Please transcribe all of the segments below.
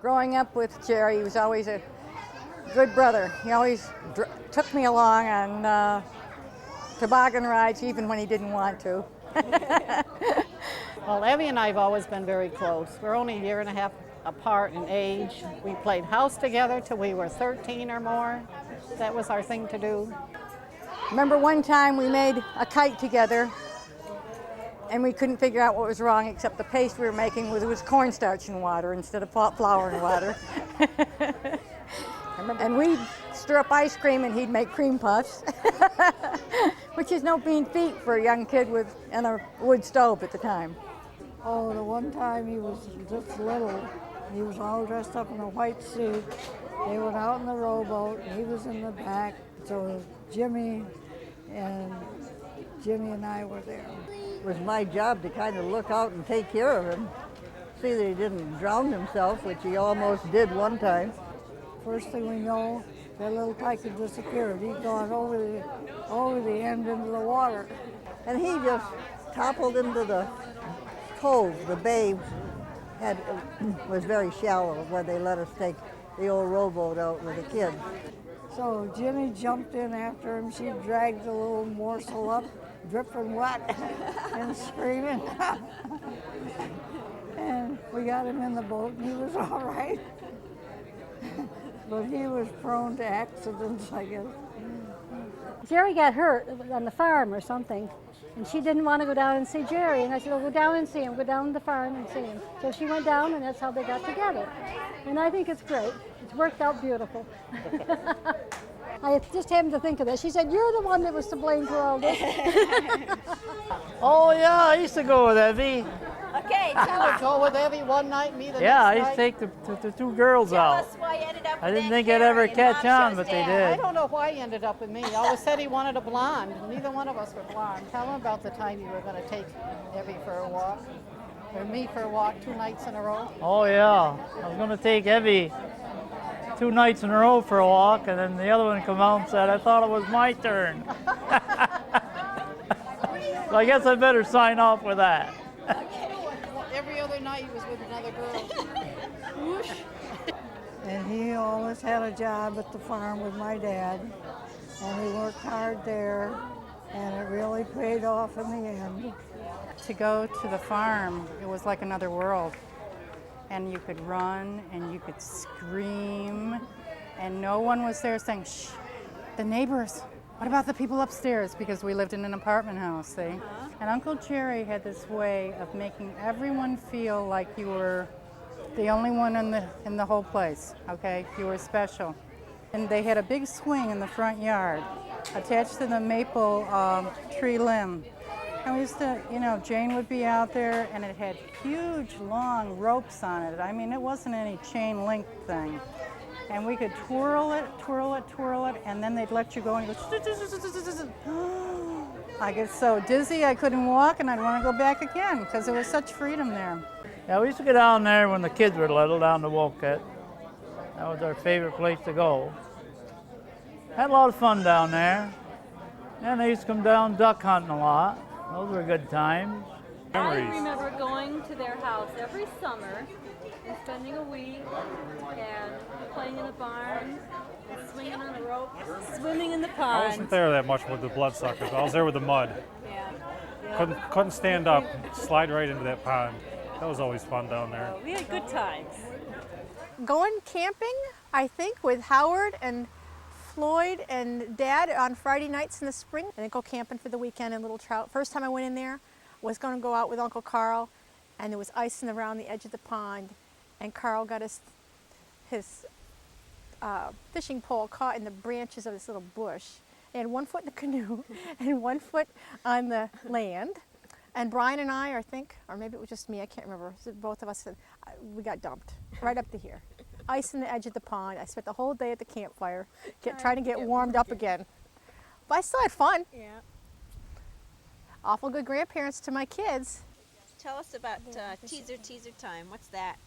Growing up with Jerry, he was always a good brother. He always took me along on toboggan rides even when he didn't want to. Well, Evie and I have always been very close. We're only a year and a half apart in age. We played house together till we were 13 or more. That was our thing to do. Remember one time we made a kite together and we couldn't figure out what was wrong except the paste we were making was cornstarch and water instead of flour and water. And we'd stir up ice cream and he'd make cream puffs, which is no mean feat for a young kid in a wood stove at the time. Oh, the one time he was just little, he was all dressed up in a white suit. They went out in the rowboat, and he was in the back. So Jimmy and I were there. It was my job to kind of look out and take care of him, see that he didn't drown himself, which he almost did one time. First thing we know, that little tyke had disappeared. He'd gone over the end into the water. And he just toppled into the cove. The bay was very shallow where they let us take the old rowboat out with the kids. So Jimmy jumped in after him. She dragged the little morsel up, dripping wet and screaming. And we got him in the boat and he was all right. But he was prone to accidents, I guess. Jerry got hurt on the farm or something, and she didn't want to go down and see Jerry. And I said, well, go down and see him, go down to the farm and see him. So she went down, and that's how they got together. And I think it's great. It's worked out beautiful. I just happened to think of that. She said, you're the one that was to blame for all this. Oh, yeah, I used to go with Evie. Okay, I would go with Evie one night, me the Yeah, I next used to take the two girls tell out. us why you ended up I with didn't Aunt think I'd ever Carrie and catch Mom on, shows but they Dad. I did. don't know why he ended up with me. He always said he wanted a blonde. Neither one of us were blonde. Tell him about the time you were going to take Evie for a walk, or me for a walk 2 nights in a row. Oh, yeah. I was going to take Evie 2 nights in a row for a walk, and then the other one come out and said, I thought it was my turn. So I guess I better sign off with that. Every other night he was with another girl. And he always had a job at the farm with my dad. And he worked hard there, and it really paid off in the end. To go to the farm, it was like another world. And you could run and you could scream, and no one was there saying, shh, the neighbors, what about the people upstairs? Because we lived in an apartment house, see? And Uncle Jerry had this way of making everyone feel like you were the only one in the whole place, okay? You were special. And they had a big swing in the front yard attached to the maple tree limb. And we used to, Jane would be out there, and it had huge, long ropes on it. I mean, it wasn't any chain link thing. And we could twirl it, and then they'd let you go, and you go, I get so dizzy I couldn't walk, and I'd want to go back again, because there was such freedom there. Yeah, we used to go down there when the kids were little, down to Wolcott. That was our favorite place to go. Had a lot of fun down there. And they used to come down duck hunting a lot. Those were good times. I remember going to their house every summer and spending a week and playing in the barn, and swinging on the rope, swimming in the pond. I wasn't there that much with the bloodsuckers. I was there with the mud. Yeah. Couldn't stand up, slide right into that pond. That was always fun down there. We had good times. Going camping, I think, with Howard and Floyd and Dad on Friday nights in the spring. And then go camping for the weekend in Little Trout. First time I went in there, was going to go out with Uncle Carl, and there was icing around the edge of the pond, and Carl got his fishing pole caught in the branches of this little bush. He had 1 foot in the canoe and 1 foot on the land. And Brian and I, I think, or maybe it was just me, I can't remember, both of us, we got dumped right up to here. Ice in the edge of the pond. I spent the whole day at the campfire trying to get warmed up again. But I still had fun. Yeah. Awful good grandparents to my kids. Tell us about teaser time. What's that?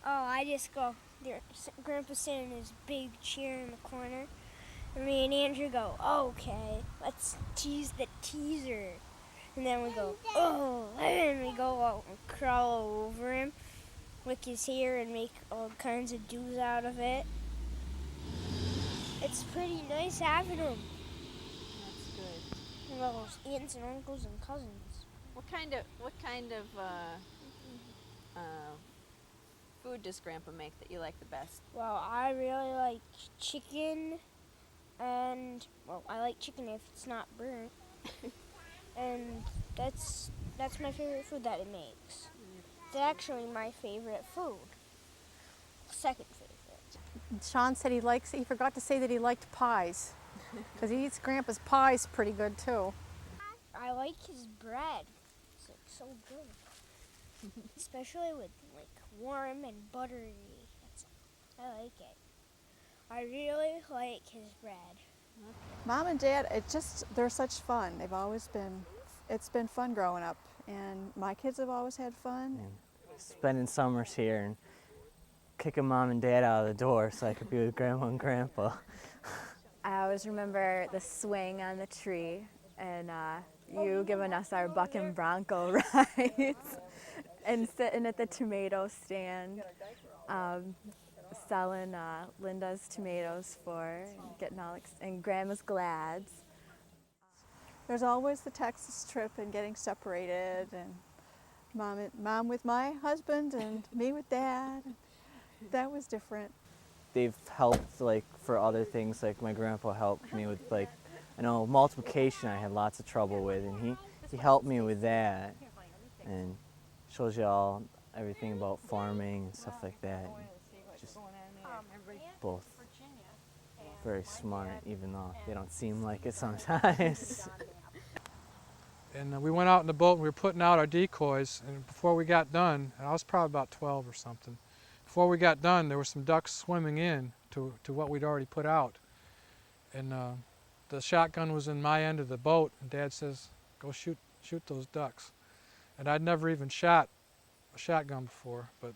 Oh, I just go there. Grandpa's sitting in his big chair in the corner. And me and Andrew go, okay, let's tease the teaser. And then we go, oh, and we go out and crawl over him. lick his hair and make all kinds of do's out of it. It's pretty nice having him. That's good. And all those aunts and uncles and cousins. What kind of food does Grandpa make that you like the best? Well, I really like chicken, and well, I like chicken if it's not burnt. And that's my favorite food that it makes. It's actually my favorite food. Second favorite. Sean said he forgot to say that he liked pies, because he eats Grandpa's pies pretty good too. I like his bread. It's like so good. Especially with like warm and buttery. I like it. I really like his bread. Mom and Dad, they're such fun. It's been fun growing up, and my kids have always had fun. And spending summers here and kicking Mom and Dad out of the door so I could be with Grandma and Grandpa. I always remember the swing on the tree and you giving us our buck and bronco rides and sitting at the tomato stand selling Linda's tomatoes and Grandma's glads. There's always the Texas trip and getting separated, and Mom with my husband and me with Dad. That was different. They've helped for other things, like my grandpa helped me with multiplication I had lots of trouble with, and he helped me with that and shows you everything about farming and stuff like that. Just both very smart, even though they don't seem like it sometimes. And we went out in the boat and we were putting out our decoys, and before we got done, and I was probably about 12 or something, before we got done there were some ducks swimming in to what we'd already put out. And the shotgun was in my end of the boat, and Dad says, go shoot those ducks. And I'd never even shot a shotgun before, but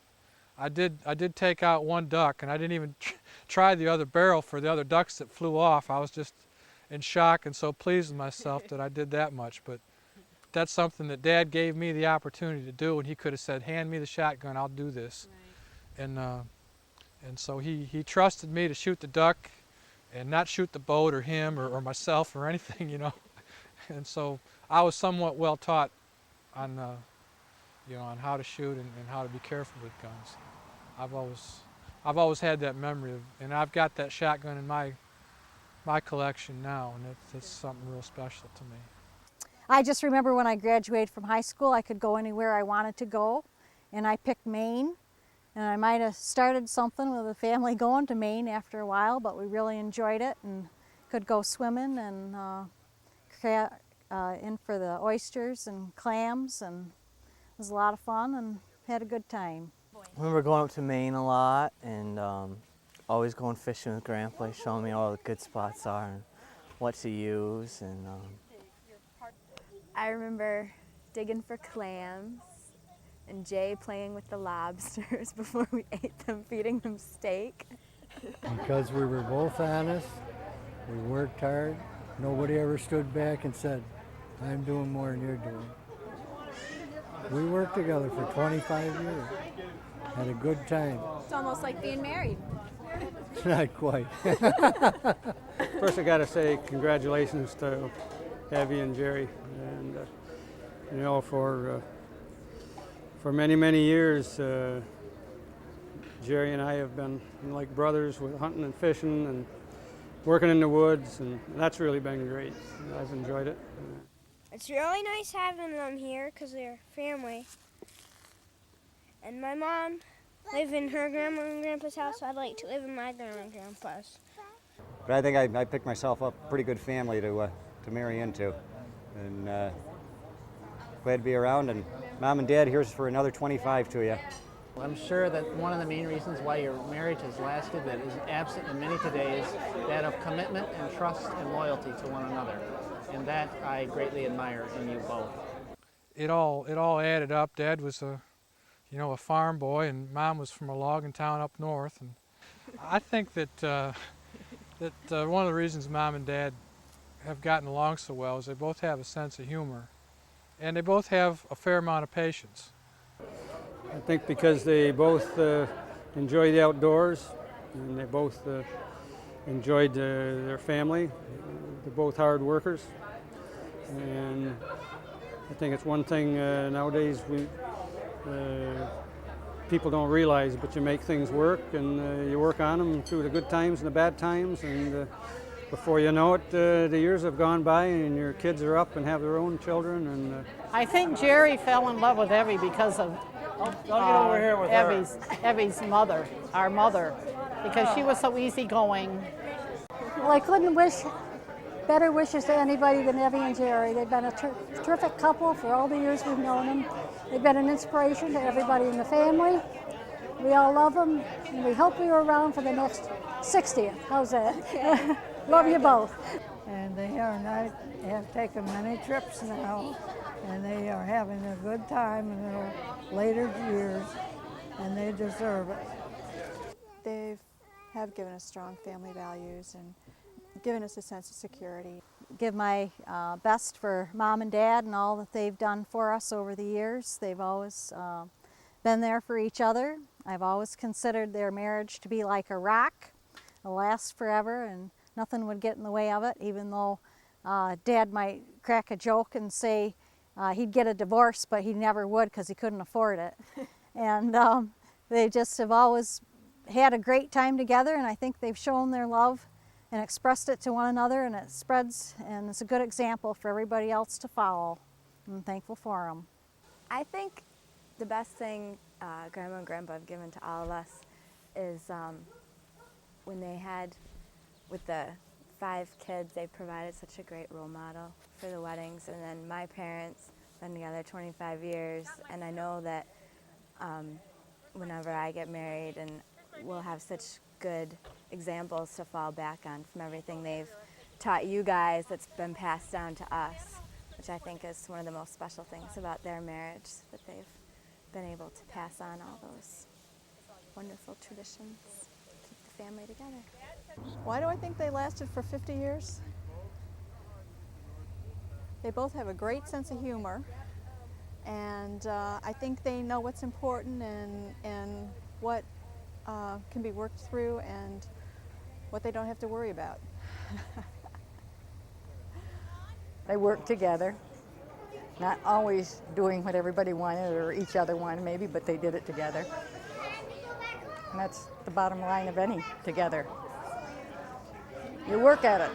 I did take out one duck, and I didn't even try the other barrel for the other ducks that flew off. I was just in shock and so pleased with myself that I did that much. But that's something that Dad gave me the opportunity to do, and he could have said, hand me the shotgun, I'll do this. Right. And so he trusted me to shoot the duck and not shoot the boat or him or myself or anything, you know. And so I was somewhat well taught on on how to shoot and how to be careful with guns. I've always had that memory and I've got that shotgun in my collection now, and it's something real special to me. I just remember when I graduated from high school, I could go anywhere I wanted to go, and I picked Maine. And I might have started something with a family going to Maine after a while, but we really enjoyed it and could go swimming and in for the oysters and clams, and it was a lot of fun and had a good time. I remember going up to Maine a lot and always going fishing with Grandpa, showing me all the good spots are and what to use. And I remember digging for clams and Jay playing with the lobsters before we ate them, feeding them steak. Because we were both honest, we worked hard, nobody ever stood back and said, I'm doing more than you're doing. We worked together for 25 years, had a good time. It's almost like being married. Not quite. First I got to say congratulations to Evie and Jerry, and for many, many years, Jerry and I have been like brothers with hunting and fishing and working in the woods, and that's really been great. I've enjoyed it. It's really nice having them here because they're family. And my mom lived in her grandma and grandpa's house, so I'd like to live in my grandma and grandpa's. But I think I picked myself up a pretty good family to marry into. And glad to be around, and Mom and Dad, here's for another 25 to you. I'm sure that one of the main reasons why your marriage has lasted that is absent in many today is that of commitment and trust and loyalty to one another. And that I greatly admire in you both. It all added up. Dad was a farm boy, and Mom was from a logging town up north. And I think that one of the reasons Mom and Dad have gotten along so well is they both have a sense of humor, and they both have a fair amount of patience. I think because they both enjoy the outdoors and they both enjoyed their family. They're both hard workers. And I think it's one thing nowadays people don't realize, but you make things work and you work on them through the good times and the bad times, and before you know it, the years have gone by and your kids are up and have their own children. And I think Jerry fell in love with Evie because of Evie's mother, our mother, because she was so easygoing. Well, I couldn't wish better wishes to anybody than Evie and Jerry. They've been a terrific couple for all the years we've known them. They've been an inspiration to everybody in the family. We all love them, and we hope we are around for the next 60th. How's that? Love you both. And they have taken many trips now, and they are having a good time in their later years, and they deserve it. They have given us strong family values and given us a sense of security. Give my best for Mom and Dad and all that they've done for us over the years. They've always been there for each other. I've always considered their marriage to be like a rock. It'll last forever and nothing would get in the way of it, even though Dad might crack a joke and say he'd get a divorce, but he never would because he couldn't afford it. And they just have always had a great time together, and I think they've shown their love and expressed it to one another, and it spreads, and it's a good example for everybody else to follow. I'm thankful for them. I think the best thing Grandma and Grandpa have given to all of us is when they had, with the 5 kids, they provided such a great role model for the weddings. And then my parents been together 25 years, and I know that whenever I get married, and we'll have such good examples to fall back on from everything they've taught you guys that's been passed down to us, which I think is one of the most special things about their marriage, that they've been able to pass on all those wonderful traditions to keep the family together. Why do I think they lasted for 50 years? They both have a great sense of humor, and I think they know what's important and what can be worked through and what they don't have to worry about. They worked together, not always doing what everybody wanted or each other wanted maybe, but they did it together. And that's the bottom line of any together. You work at it.